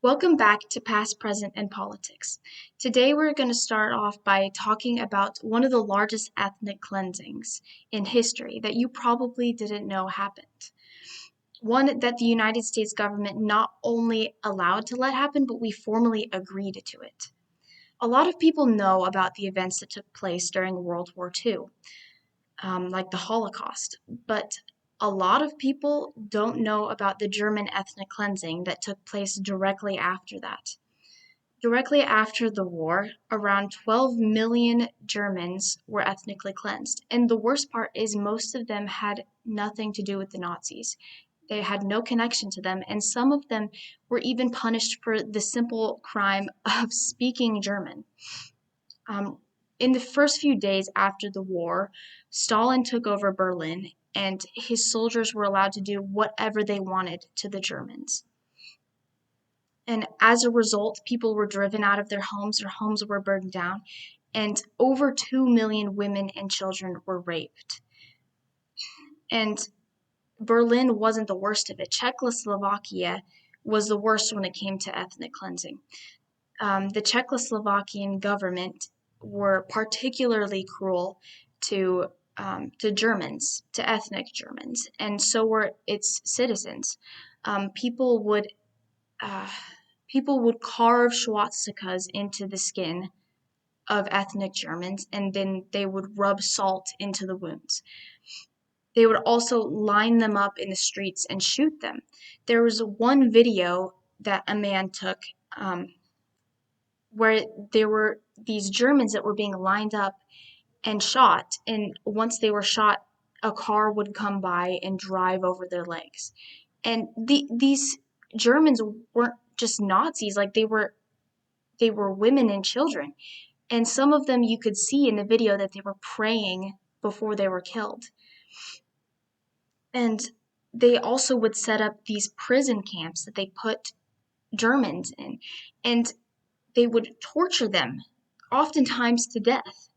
Welcome back to Past, Present, and Politics. Today we're going to start off by talking about one of the largest ethnic cleansings in history that you probably didn't know happened. One that the United States government not only allowed to let happen, but we formally agreed to it. A lot of people know about the events that took place during World War II, like the Holocaust, but a lot of people don't know about the German ethnic cleansing that took place directly after that. Directly after the war, around 12 million Germans were ethnically cleansed. And the worst part is most of them had nothing to do with the Nazis. They had no connection to them, and some of them were even punished for the simple crime of speaking German. Um, in the first few days after the war, Stalin took over Berlin, and his soldiers were allowed to do whatever they wanted to the Germans. And as a result, people were driven out of their homes were burned down, and over 2 million women and children were raped. And Berlin wasn't the worst of it. Czechoslovakia was the worst when it came to ethnic cleansing. The Czechoslovakian government were particularly cruel to Germans, to ethnic Germans, and so were its citizens. Um, people would uh, People would carve swastikas into the skin of ethnic Germans, and then they would rub salt into the wounds. They would also line them up in the streets and shoot them. There was one video that a man took where there were these Germans that were being lined up and shot, and once they were shot, a car would come by and drive over their legs. And these Germans weren't just Nazis, like they were women and children. And some of them you could see in the video that they were praying before they were killed. And they also would set up these prison camps that they put Germans in, and they would torture them, oftentimes to death.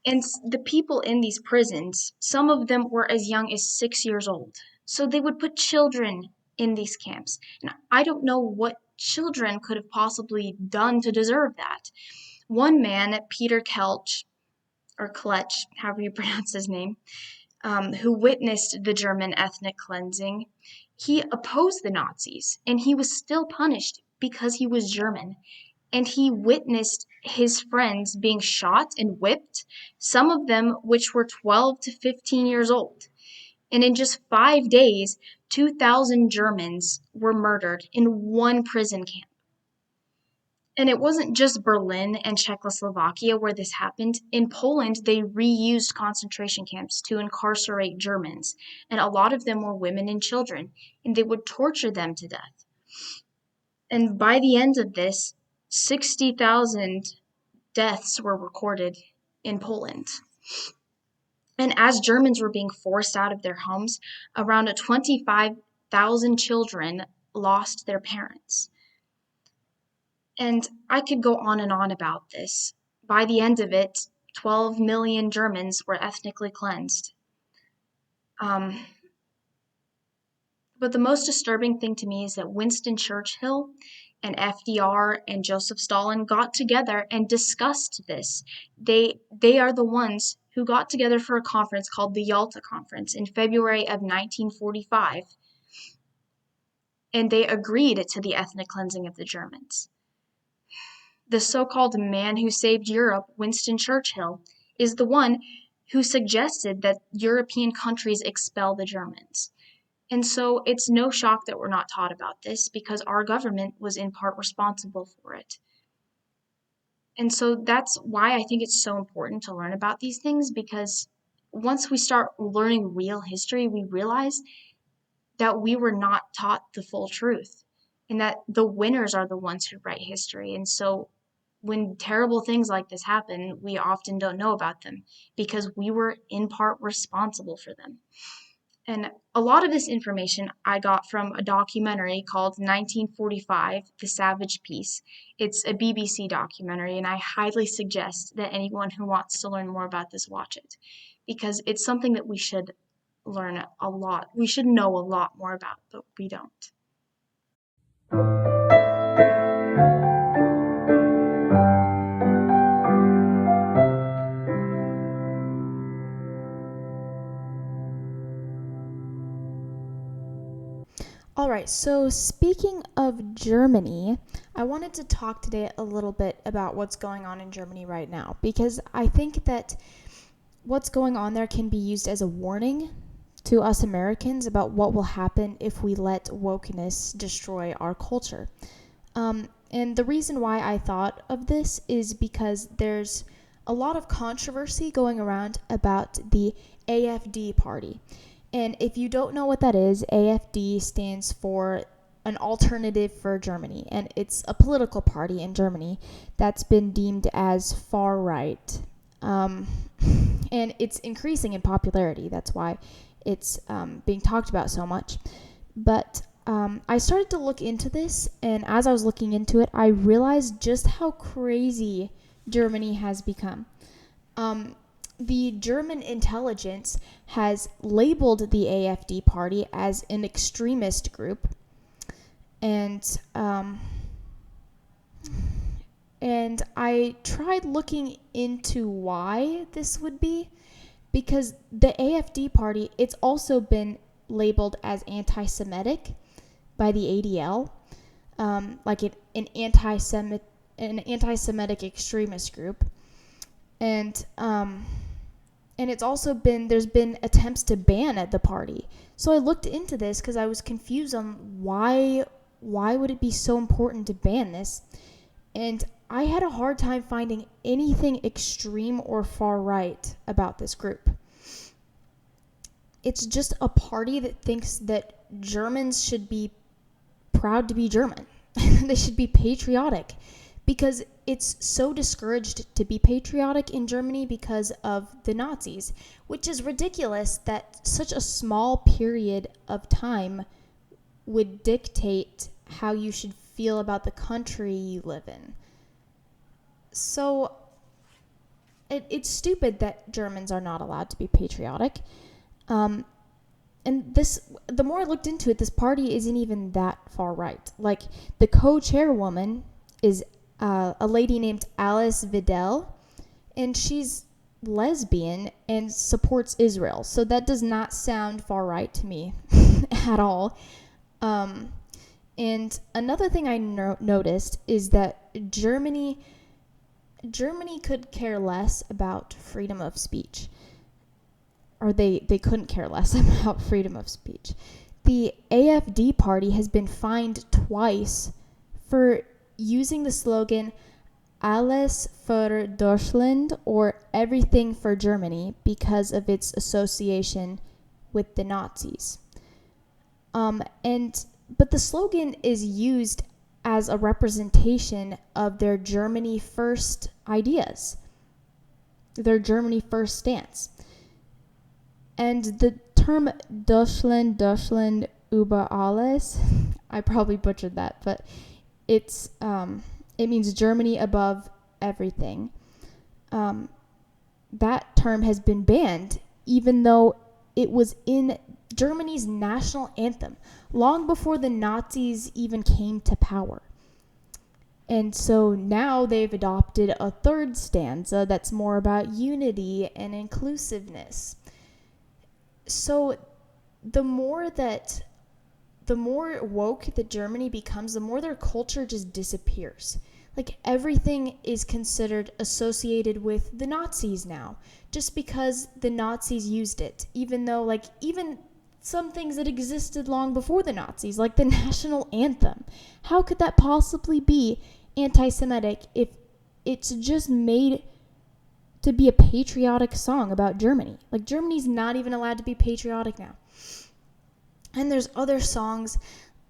And the people in these prisons, some of them were as young as 6 years old. So they would put children in these camps. And I don't know what children could have possibly done to deserve that. One man, Peter Kelch, or Kletch, however you pronounce his name, who witnessed the German ethnic cleansing, he opposed the Nazis, and he was still punished because he was German. And he witnessed his friends being shot and whipped, some of them which were 12 to 15 years old. And in just 5 days, 2,000 Germans were murdered in one prison camp. And it wasn't just Berlin and Czechoslovakia where this happened. In Poland, they reused concentration camps to incarcerate Germans, and a lot of them were women and children, and they would torture them to death. And by the end of this, 60,000 deaths were recorded in Poland. And as Germans were being forced out of their homes, around 25,000 children lost their parents. And I could go on and on about this. By the end of it, 12 million Germans were ethnically cleansed. Um, but the most disturbing thing to me is that Winston Churchill and FDR and Joseph Stalin got together and discussed this. They are the ones who got together for a conference called the Yalta Conference in February of 1945, and they agreed to the ethnic cleansing of the Germans. The so-called man who saved Europe, Winston Churchill, is the one who suggested that European countries expel the Germans. And so it's no shock that we're not taught about this because our government was in part responsible for it. And so that's why I think it's so important to learn about these things, because once we start learning real history, we realize that we were not taught the full truth and that the winners are the ones who write history. And so when terrible things like this happen, we often don't know about them because we were in part responsible for them. And a lot of this information I got from a documentary called 1945, The Savage Peace. It's a BBC documentary, and I highly suggest that anyone who wants to learn more about this watch it because it's something that we should learn a lot. We should know a lot more about, but we don't. All right, so speaking of Germany, I wanted to talk today a little bit about what's going on in Germany right now because I think that what's going on there can be used as a warning to us Americans about what will happen if we let wokeness destroy our culture. And the reason why I thought of this is because there's a lot of controversy going around about the AFD party. And if you don't know what that is, AFD stands for an alternative for Germany, and it's a political party in Germany that's been deemed as far right. Um, and it's increasing in popularity. That's why it's being talked about so much. But I started to look into this, and as I was looking into it, I realized just how crazy Germany has become. The German intelligence has labeled the AFD party as an extremist group, and I tried looking into why this would be, because the AFD party, it's also been labeled as anti-Semitic by the ADL, like an anti-Semitic extremist group, and it's also been there's been attempts to ban at the party. So I looked into this because I was confused on why would it be so important to ban this, and I had a hard time finding anything extreme or far right about this group. It's just a party that thinks that Germans should be proud to be German. They should be patriotic, because it's so discouraged to be patriotic in Germany because of the Nazis, which is ridiculous that such a small period of time would dictate how you should feel about the country you live in. So it's stupid that Germans are not allowed to be patriotic. And the more I looked into it, this party isn't even that far right. Like, the co-chairwoman is a lady named Alice Vidal, and she's lesbian and supports Israel. So that does not sound far right to me at all. And another thing I noticed is that Germany could care less about freedom of speech. Or they couldn't care less about freedom of speech. The AFD party has been fined twice for using the slogan Alles für Deutschland, or everything for Germany, because of its association with the Nazis. But the slogan is used as a representation of their Germany first ideas, their Germany first stance. And the term Deutschland über alles, I probably butchered that, but it means Germany above everything. That term has been banned, even though it was in Germany's national anthem long before the Nazis even came to power. And so now they've adopted a third stanza that's more about unity and inclusiveness. So the more woke that Germany becomes, the more their culture just disappears. Like, everything is considered associated with the Nazis now, just because the Nazis used it, even though, like, even some things that existed long before the Nazis, like the national anthem. How could that possibly be anti-Semitic if it's just made to be a patriotic song about Germany? Like, Germany's not even allowed to be patriotic now. And there's other songs.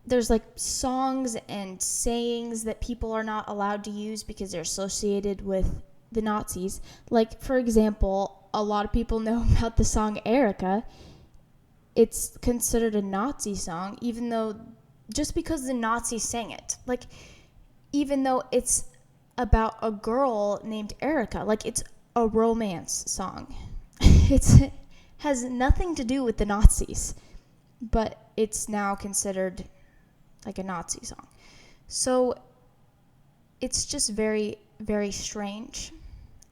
There's like songs and sayings that people are not allowed to use because they're associated with the Nazis. Like, for example, a lot of people know about the song Erica. It's considered a Nazi song, even though just because the Nazis sang it. Like, even though it's about a girl named Erica. Like, it's a romance song. It has nothing to do with the Nazis, but it's now considered like a Nazi song. So it's just very, very strange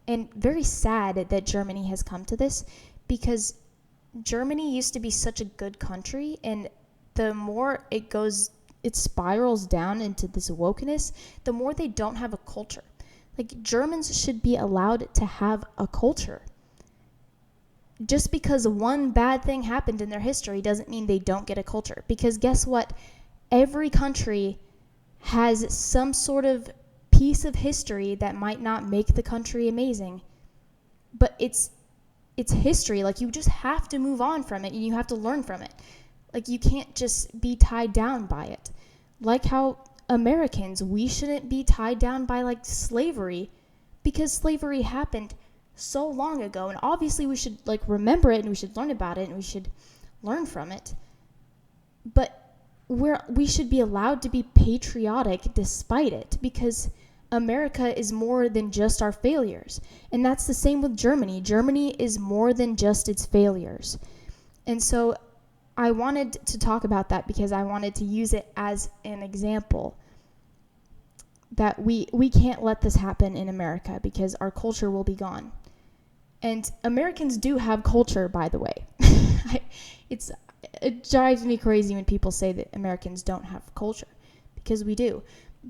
and very sad that Germany has come to this, because Germany used to be such a good country, and the more it spirals down into this wokeness, the more they don't have a culture. Like, Germans should be allowed to have a culture. Just because one bad thing happened in their history doesn't mean they don't get a culture. Because guess what? Every country has some sort of piece of history that might not make the country amazing, but it's history. Like, you just have to move on from it and you have to learn from it. Like, you can't just be tied down by it. Like how Americans, we shouldn't be tied down by like slavery, because slavery happened so long ago, and obviously we should like remember it and we should learn about it and we should learn from it. But we should be allowed to be patriotic despite it, because America is more than just our failures. And that's the same with Germany. Germany is more than just its failures. And so I wanted to talk about that because I wanted to use it as an example that we can't let this happen in America, because our culture will be gone. And Americans do have culture, by the way. It drives me crazy when people say that Americans don't have culture, because we do.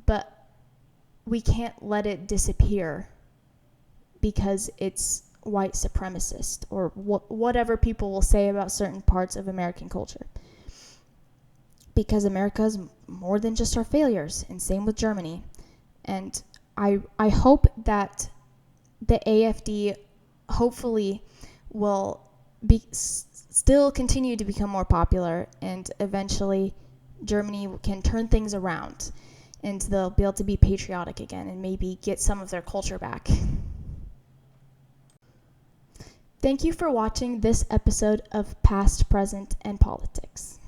But we can't let it disappear because it's white supremacist or whatever people will say about certain parts of American culture. Because America is more than just our failures, and same with Germany. And I hope that the AFD hopefully will still continue to become more popular, and eventually Germany can turn things around and they'll be able to be patriotic again and maybe get some of their culture back. Thank you for watching this episode of Past, Present, and Politics.